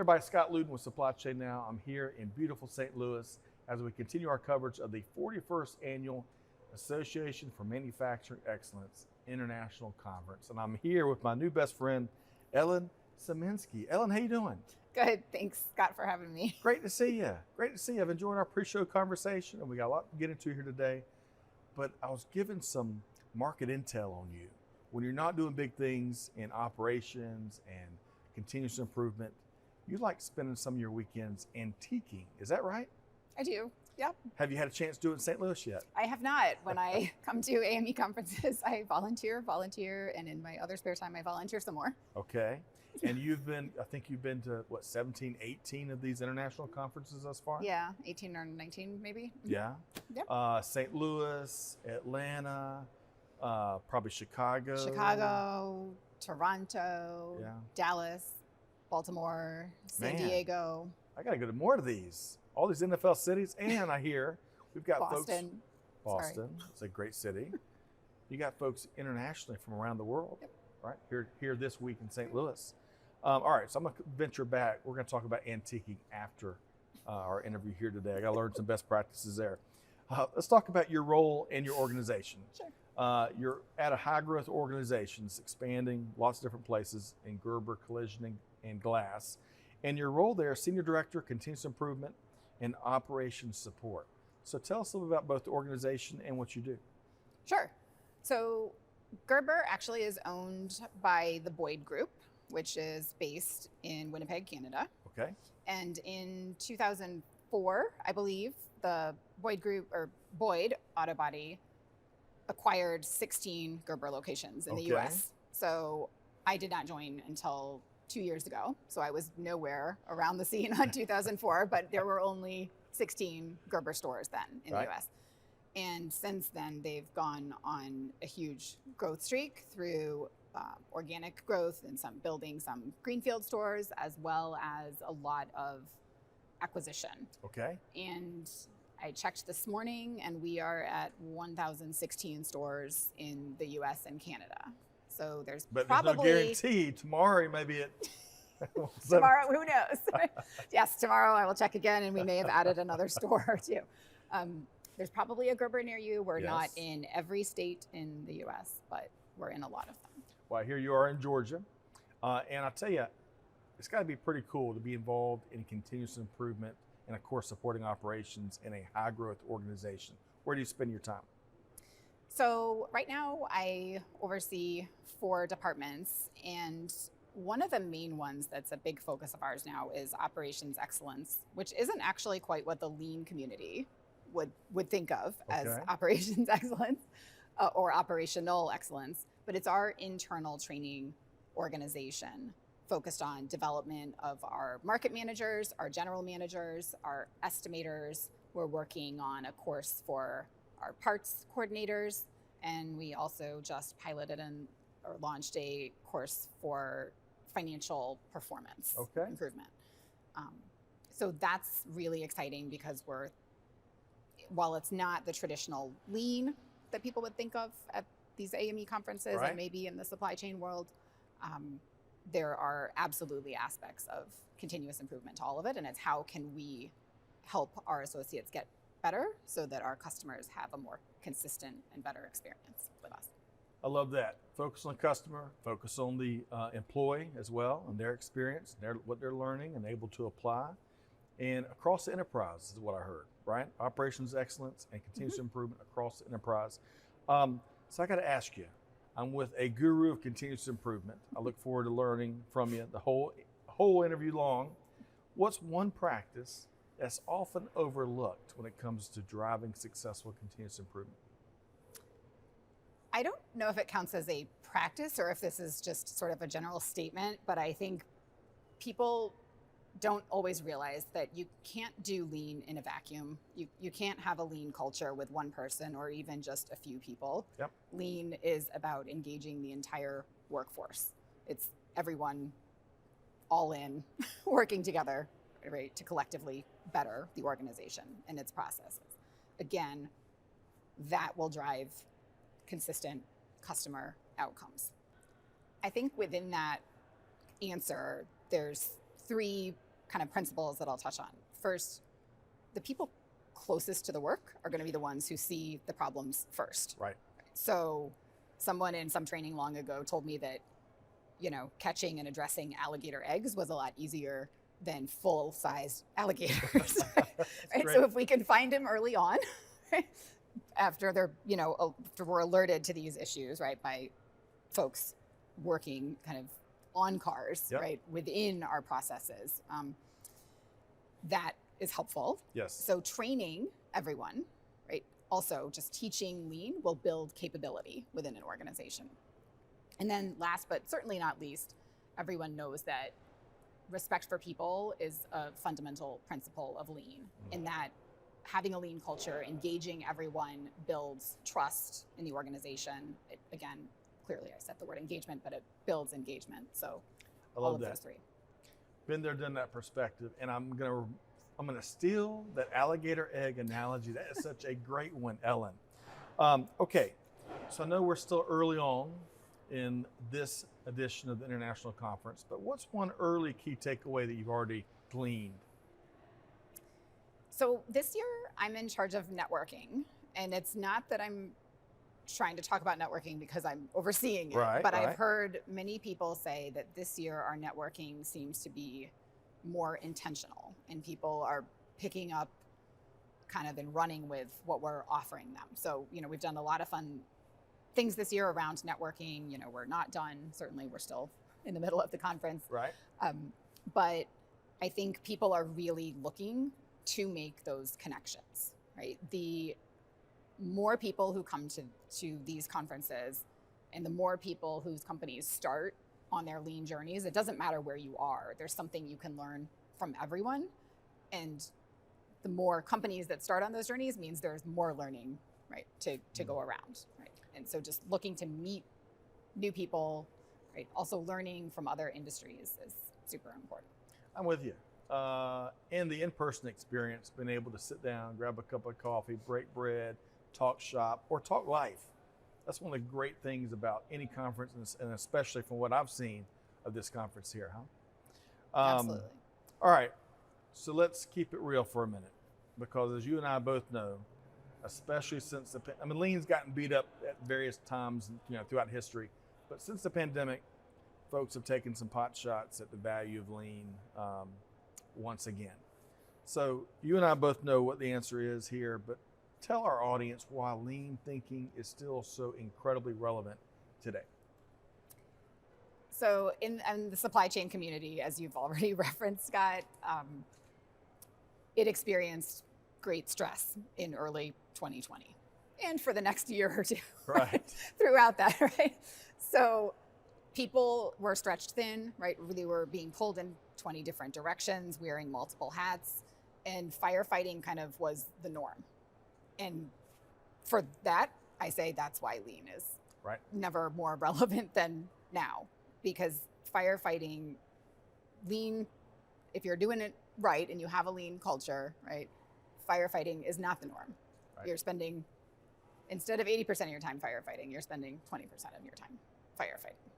Everybody, Scott Luton with Supply Chain Now. I'm here in beautiful St. Louis as we continue our coverage of the 41st Annual Association for Manufacturing Excellence International Conference. And I'm here with my new best friend, Ellen Sieminski. Ellen, how you doing? Good. Thanks, Scott, for having me. Great to see you. Great to see you. I've enjoyed our pre-show conversation, and we got a lot to get into here today. But I was given some market intel on you. When you're not doing big things in operations and continuous improvement, you like spending some of your weekends antiquing. Is that right? I do. Yep. Have you had a chance to do it in St. Louis yet? I have not. When I come to AME conferences, I volunteer, and in my other spare time, I volunteer some more. Okay. And I think you've been to, 17, 18 of these international conferences thus far? Yeah, 18 or 19 maybe. Yeah. Yep. St. Louis, Atlanta, probably Chicago. Toronto, Yeah. Dallas, Baltimore, San Man. Diego. I got to go to more of these. All these NFL cities, and I hear we've got Boston. folks. Boston, it's a great city. You got folks internationally from around the world, Yep. right? Here this week in St. Louis. All right, so I'm going to venture back. We're going to talk about antiquing after our interview here today. I got to learn some best practices there. Let's talk about your role in your organization. Sure. You're at a high growth organization, it's expanding lots of different places in Gerber Collision and Glass. And your role there, Senior Director, Continuous Improvement and Operations Support. So tell us a little about both the organization and what you do. Sure. So Gerber actually is owned by the Boyd Group, which is based in Winnipeg, Canada. Okay. And in 2004, I believe, the Boyd Group, or Boyd Auto Body, acquired 16 Gerber locations in the US. So I did not join until 2 years ago. So I was nowhere around the scene on 2004, but there were only 16 Gerber stores then in the US. And since then, they've gone on a huge growth streak through organic growth and some greenfield stores, as well as a lot of acquisition. Okay. And I checked this morning, and we are at 1,016 stores in the US and Canada. So there's But probably there's no guarantee. Tomorrow maybe it. Tomorrow, who knows? Yes, tomorrow I will check again, and we may have added another store or two. There's probably a Gerber near you. We're not in every state in the US, but we're in a lot of them. Well, here you are in Georgia. And I'll tell you, it's got to be pretty cool to be involved in continuous improvement and, of course, supporting operations in a high growth organization. Where do you spend your time? So right now I oversee 4 departments, and one of the main ones that's a big focus of ours now is operations excellence, which isn't actually quite what the lean community would think of as operations excellence or operational excellence, but it's our internal training organization focused on development of our market managers, our general managers, our estimators. We're working on a course for our parts coordinators, and we also just piloted or launched a course for financial performance improvement. So that's really exciting because while it's not the traditional lean that people would think of at these AME conferences and maybe in the supply chain world, there are absolutely aspects of continuous improvement to all of it, and it's how can we help our associates get better so that our customers have a more consistent and better experience with us. I love that. Focus on the customer, focus on the employee as well and their experience, what they're learning and able to apply. And across the enterprise is what I heard, right? Operations excellence and continuous improvement across the enterprise. So I got to ask you, I'm with a guru of continuous improvement. I look forward to learning from you the whole interview long. What's one practice that's often overlooked when it comes to driving successful continuous improvement? I don't know if it counts as a practice or if this is just sort of a general statement, but I think people don't always realize that you can't do lean in a vacuum. You can't have a lean culture with one person or even just a few people. Yep. Lean is about engaging the entire workforce. It's everyone all in, working together, right, to collectively better the organization and its processes. Again, that will drive consistent customer outcomes. I think within that answer, there's 3 kind of principles that I'll touch on. First, the people closest to the work are going to be the ones who see the problems first. Right. So someone in some training long ago told me that, catching and addressing alligator eggs was a lot easier than full-sized alligators. Right? So if we can find them early on, right, after they're, after we're alerted to these issues, right, by folks working kind of on cars, Yep. right, within our processes, that is helpful. Yes. So training everyone, right, also just teaching lean will build capability within an organization. And then last but certainly not least, everyone knows that respect for people is a fundamental principle of lean, in that having a lean culture, engaging everyone builds trust in the organization. Again, clearly I said the word engagement, but it builds engagement. So I love all of that. those three. Been there, done that perspective, and I'm gonna steal that alligator egg analogy. That is such a great one, Ellen. Okay, so I know we're still early on in this edition of the International Conference, but what's one early key takeaway that you've already gleaned? So this year I'm in charge of networking, and it's not that I'm trying to talk about networking because I'm overseeing it, Right, but right. I've heard many people say that this year our networking seems to be more intentional, and people are picking up kind of and running with what we're offering them. So, we've done a lot of fun things this year around networking. We're not done. Certainly, we're still in the middle of the conference. Right. But I think people are really looking to make those connections, right? The more people who come to these conferences, and the more people whose companies start on their lean journeys, it doesn't matter where you are. There's something you can learn from everyone. And the more companies that start on those journeys means there's more learning, right, to go around, right? And so just looking to meet new people, right, also learning from other industries is super important. I'm with you. And the in-person experience, being able to sit down, grab a cup of coffee, break bread, talk shop, or talk life. That's one of the great things about any conference, and especially from what I've seen of this conference here, huh? Absolutely. All right, so let's keep it real for a minute, because as you and I both know, especially since lean's gotten beat up at various times, throughout history, but since the pandemic, folks have taken some pot shots at the value of lean once again. So you and I both know what the answer is here, but tell our audience why lean thinking is still so incredibly relevant today. So in the supply chain community, as you've already referenced, Scott, it experienced great stress in early 2020 and for the next year or two. Right. Throughout that, right? So people were stretched thin, right? They were being pulled in 20 different directions, wearing multiple hats, and firefighting kind of was the norm. And for that, I say that's why lean is Right. never more relevant than now, because firefighting, lean, if you're doing it right and you have a lean culture, right, firefighting is not the norm. Right. You're spending, instead of 80% of your time firefighting, you're spending 20% of your time firefighting.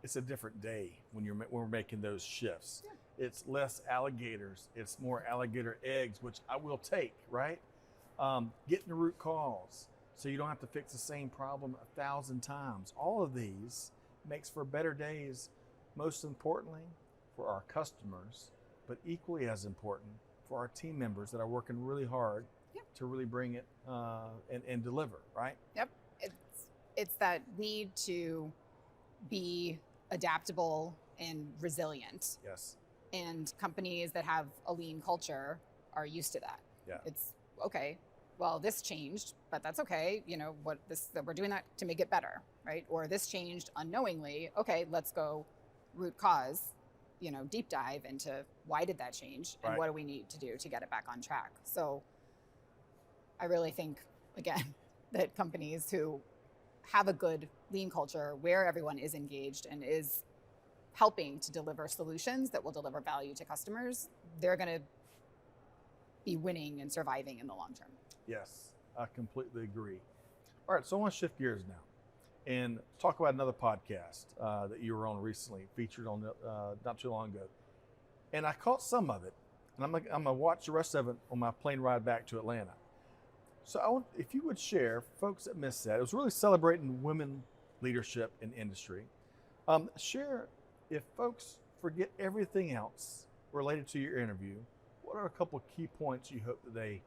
It's a different day when we're making those shifts. Yeah. It's less alligators, it's more alligator eggs, which I will take, right? Getting the root cause so you don't have to fix the same problem 1,000 times. All of these makes for better days, most importantly for our customers, but equally as important for our team members that are working really hard to really bring it and deliver, right? Yep. It's that need to be adaptable and resilient. Yes. And companies that have a lean culture are used to that. Yeah. It's okay. Well, this changed, but that's okay. We're doing that to make it better, right? Or this changed unknowingly. Okay, let's go root cause, deep dive into why did that change and what do we need to do to get it back on track. So I really think, again, that companies who have a good lean culture where everyone is engaged and is helping to deliver solutions that will deliver value to customers, they're going to be winning and surviving in the long term. Yes, I completely agree. All right, so I want to shift gears now and talk about another podcast that you were on recently, featured on not too long ago. And I caught some of it, and I'm gonna watch the rest of it on my plane ride back to Atlanta. So if you would share, folks that missed that, it was really celebrating women leadership in industry. Share, if folks forget everything else related to your interview, what are a couple key points you hope that they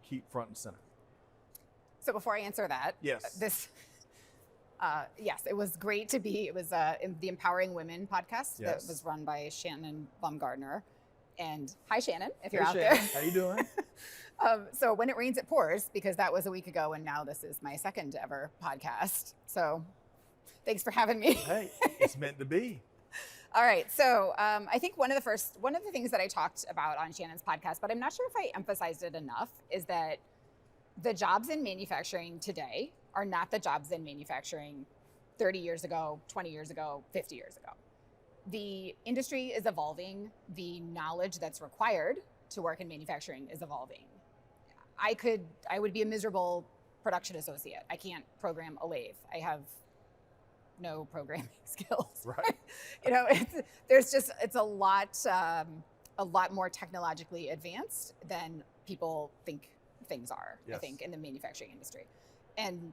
keep front and center? So before I answer that, Yes. Yes, it was great to be. It was the Empowering Women podcast Yes. that was run by Shannon Baumgardner. And hi, Shannon, if you're Hey, out Shannon, there. how you doing? So when it rains, it pours, because that was a week ago, and now this is my second ever podcast. So thanks for having me. Hey, it's meant to be. All right. So I think one of the things that I talked about on Shannon's podcast, but I'm not sure if I emphasized it enough, is that the jobs in manufacturing today are not the jobs in manufacturing 30 years ago, 20 years ago, 50 years ago. The industry is evolving. The knowledge that's required to work in manufacturing is evolving. I would be a miserable production associate. I can't program a lathe. I have no programming skills. Right. It's a lot more technologically advanced than people think things are. Yes. I think in the manufacturing industry, and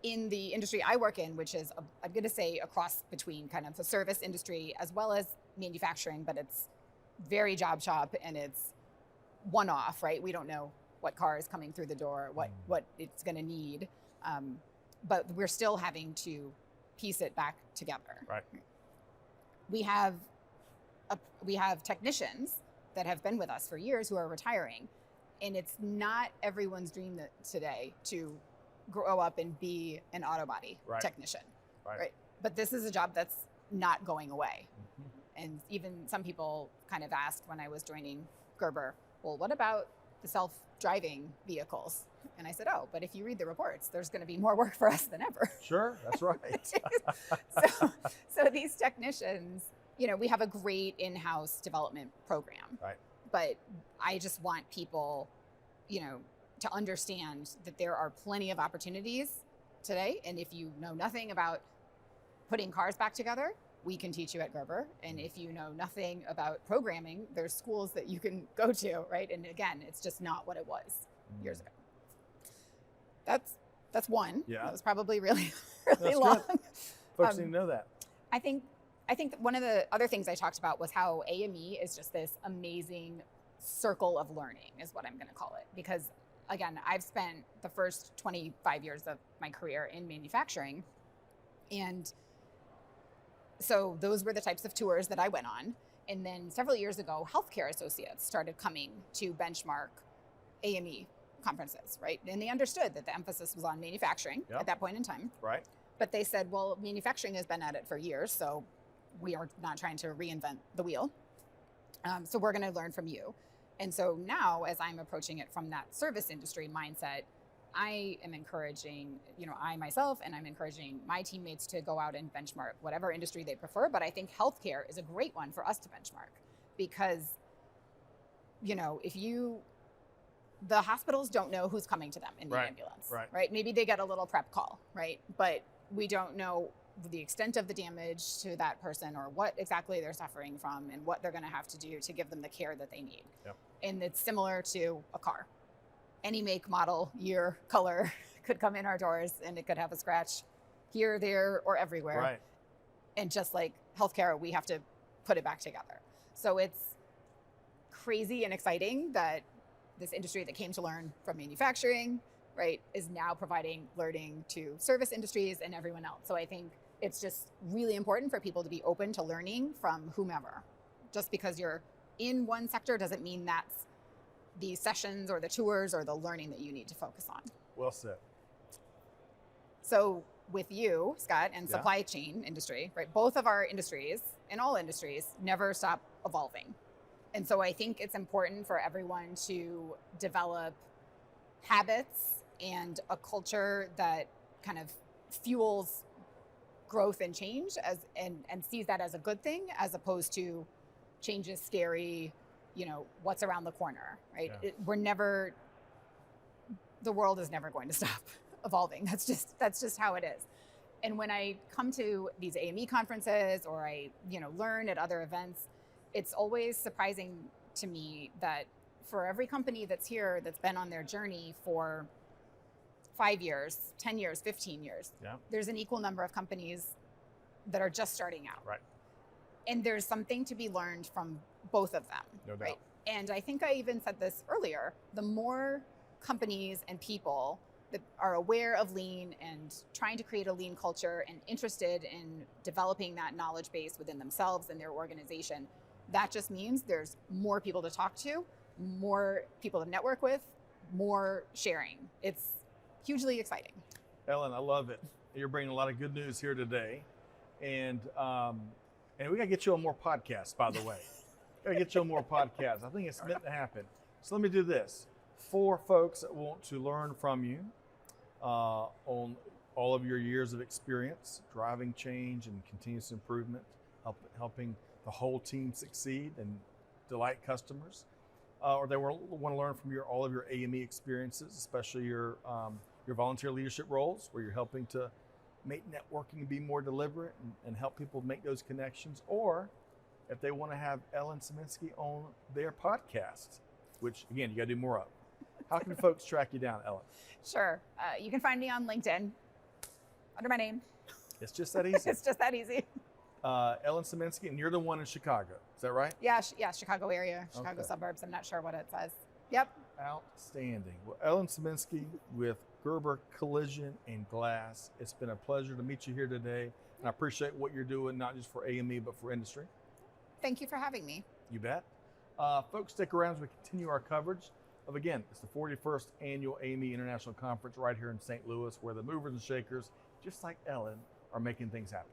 in the industry I work in, which is I'm going to say a cross between kind of the service industry as well as manufacturing, but it's very job shop and it's one-off, right? We don't know what car is coming through the door, what it's going to need, but we're still having to piece it back together. Right. We have technicians that have been with us for years who are retiring, and it's not everyone's dream today to grow up and be an auto body technician, right? But this is a job that's not going away. Mm-hmm. And even some people kind of asked when I was joining Gerber, well, what about the self-driving vehicles? And I said, oh, but if you read the reports, there's going to be more work for us than ever. Sure, that's right. So these technicians, we have a great in-house development program. Right. But I just want people, to understand that there are plenty of opportunities today. And if you know nothing about putting cars back together, we can teach you at Gerber. And if you know nothing about programming, there's schools that you can go to, right? And again, it's just not what it was years ago. That's one. Yeah. That was probably really That's long. good. Folks need to know that. I think one of the other things I talked about was how AME is just this amazing circle of learning, is what I'm going to call it. Because again, I've spent the first 25 years of my career in manufacturing. And so those were the types of tours that I went on. And then several years ago, healthcare associates started coming to benchmark AME conferences, right? And they understood that the emphasis was on manufacturing at that point in time. Right. But they said, well, manufacturing has been at it for years, so we are not trying to reinvent the wheel. So we're going to learn from you. And so now, as I'm approaching it from that service industry mindset, I am encouraging, I myself, and I'm encouraging my teammates to go out and benchmark whatever industry they prefer. But I think healthcare is a great one for us to benchmark, because, the hospitals don't know who's coming to them in the ambulance, right? Maybe they get a little prep call, right? But we don't know the extent of the damage to that person, or what exactly they're suffering from, and what they're going to have to do to give them the care that they need. Yep. And it's similar to a car. Any make, model, year, color could come in our doors, and it could have a scratch here, there, or everywhere. Right. And just like healthcare, we have to put it back together. So it's crazy and exciting that this industry that came to learn from manufacturing, right, is now providing learning to service industries and everyone else. So I think it's just really important for people to be open to learning from whomever. Just because you're in one sector doesn't mean that's the sessions or the tours or the learning that you need to focus on. Well said. So with you, Scott, and supply chain industry, right, both of our industries, and all industries, never stop evolving. And so I think it's important for everyone to develop habits and a culture that kind of fuels growth and change and sees that as a good thing, as opposed to change is scary, what's around the corner, right? Yeah. The world is never going to stop evolving. That's just how it is. And when I come to these AME conferences, or I, learn at other events, it's always surprising to me that for every company that's here that's been on their journey for 5 years, 10 years, 15 years, Yeah. there's an equal number of companies that are just starting out. Right. And there's something to be learned from both of them. No doubt. Right? And I think I even said this earlier, the more companies and people that are aware of lean and trying to create a lean culture and interested in developing that knowledge base within themselves and their organization, that just means there's more people to talk to, more people to network with, more sharing. It's hugely exciting. Ellen, I love it. You're bringing a lot of good news here today. And we got to get you on more podcasts, by the way. Got to get you on more podcasts. I think it's meant to happen. So let me do this. For folks that want to learn from you on all of your years of experience, driving change and continuous improvement, helping the whole team succeed and delight customers, or they want to learn from all of your AME experiences, especially your volunteer leadership roles, where you're helping to make networking be more deliberate and help people make those connections, or if they want to have Ellen Sieminski on their podcast, which again, you got to do more of. How can folks track you down, Ellen? Sure. You can find me on LinkedIn under my name. It's just that easy. It's just that easy. Ellen Sieminski, and you're the one in Chicago. Is that right? Yeah, Chicago area, Chicago Okay. suburbs. I'm not sure what it says. Yep. Outstanding. Well, Ellen Sieminski with Gerber Collision and Glass. It's been a pleasure to meet you here today, and I appreciate what you're doing, not just for AME, but for industry. Thank you for having me. You bet. Folks, stick around as we continue our coverage of, again, it's the 41st Annual AME International Conference right here in St. Louis, where the movers and shakers, just like Ellen, are making things happen.